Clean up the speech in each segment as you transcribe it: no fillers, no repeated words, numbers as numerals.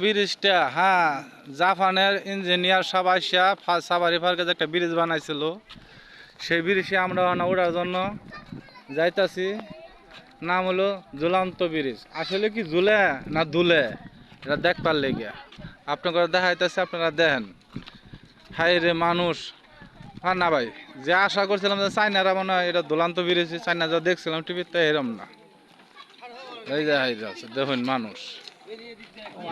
ব্রিজটা, হ্যাঁ, জাপানের ইঞ্জিনিয়ার সবাই সাবারি পার্কে একটা ব্রিজ বানাইছিল, সেই ব্রিজে আমরা ওঠার জন্য যাইতাছি। নাম হলো ঝুলন্ত ব্রিজ। আসলে কি ঝুলে না দুলে, এটা দেখবার লেগে আপনারা দেখাইতেছে, আপনারা দেখেন। হাই রে মানুষ, হ্যাঁ না ভাই, যে আশা করছিলাম যে চাইনারা মনে হয় এটা দুলান্ত ব্রিজ, চাইনা যা দেখছিলাম টিভিতে এরম না। এই যে হাই যাচ্ছে দেখুন মানুষ,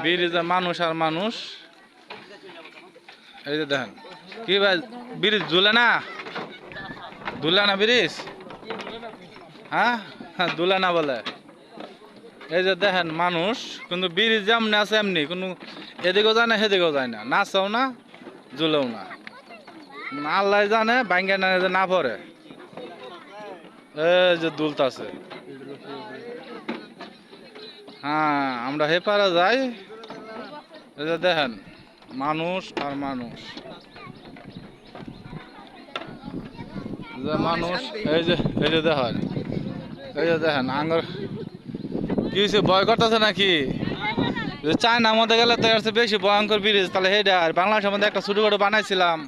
ব্রিজে মানুষ আর মানুষ। এই যে দেখেন কি ভাই, ব্রিজ ঝুলে না, দুলে না ব্রিজ, হ্যাঁ হ্যাঁ দুলে না বলে। এই যে দেখেন মানুষ, কিন্তু ব্রিজ যেমনি আছে এমনি, কোনো এদিকেও যায় না সেদিকেও যায় না, নাচেও না ঝুলেও না। আল্লাহ জানে ভাঙ্গে না যে না পড়ে। এই যে দুলতাছে, হ্যাঁ আমরা হেপারে যাই। এই যে দেখেন মানুষ আর মানুষ, যে মানুষ। এই যে দেখেন, এই যে দেখেন আঙ্গুর কি হয়েছে, ভয় করতেছে নাকি? যে চায়নার মধ্যে গেলে তো এর চেয়ে বেশি ভয়ঙ্কর ব্রিজ, তাহলে সেইটা আর বাংলাদেশের মধ্যে একটা ছোট করে বানাইছিলাম।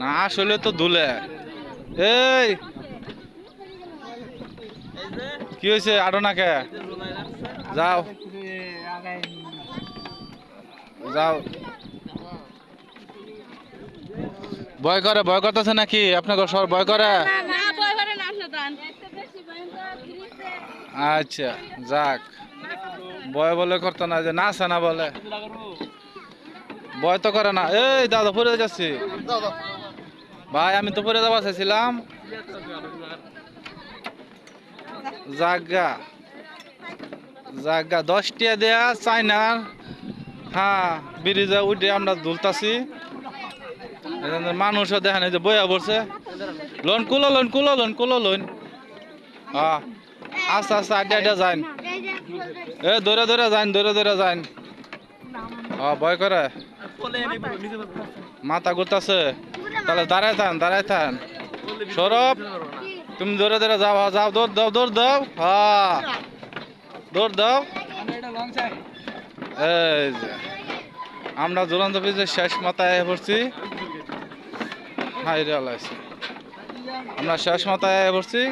না আসলে তো দুলে। এই কি হয়েছে আড়ো নাকে, যাও যাও। ভয় করতেছে নাকি আপনাকে? সব ভয় করে? আচ্ছা যাক, ভয় বলে করতো না, যে নাচে না বলে, ভয় তো করে না। এই দাদা পড়ে যাচ্ছি ভাই, আমি তো পড়ে যাওয়া চাইছিলাম। জাগা জাগা 10 টিয়া দেয়া চাইনার, হ্যাঁ ব্রিজে উঠে আমরা দুলতাছি। মানুষও দেখেন এই যে বইয়া পড়ছে। লোন কুলো হ্যাঁ, আস্তে আস্তে আড্ডা যান। এ ধরে যান। হ্যাঁ ভয় করে, মাথা ঘুরতাছে। তাহলে দাঁড়ায় থান সৌরভ, তুমি ধরে যাও, দৌড় দাও, হ্যাঁ দৌড় দাও। এই যে আমরা ঝুলন্ত ব্রিজের শেষ মাথায় পড়ছি। হাই রে আলাইছে, আমরা শেষ মাথায় পড়ছি।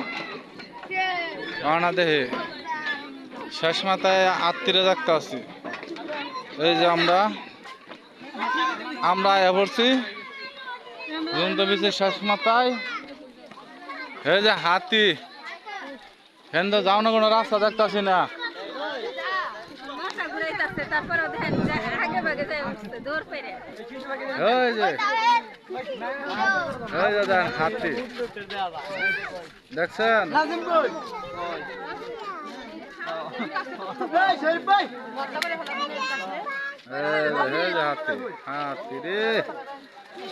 না দেখে শেষ মাথায় আত্মীয় দেখতে আছি। এই যে আমরা পড়ছি ঝুলন্ত ব্রিজের শেষ মাথায়। এই যে হাতি, হেন তো যাও না, কোনো রাস্তা দেখতে আসি না। এই যে দেখেন হাতি, দেখছেন? হাতি রে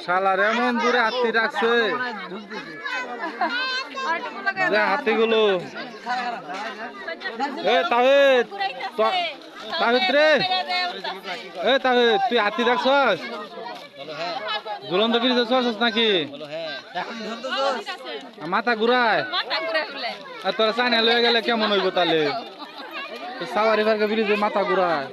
শালার, এমন দূরে হাতি রাখছে যে হাতিগুলো। তুই হাতি রাখছস ঝুলন্ত ব্রিজে চড়ছস নাকি? মাথা ঘুরায়, তোরা চাইনা লয়ে গেলে কেমন হইব? তাহলে সাওয়ারি পার্কে ব্রিজে মাথা ঘুরায়।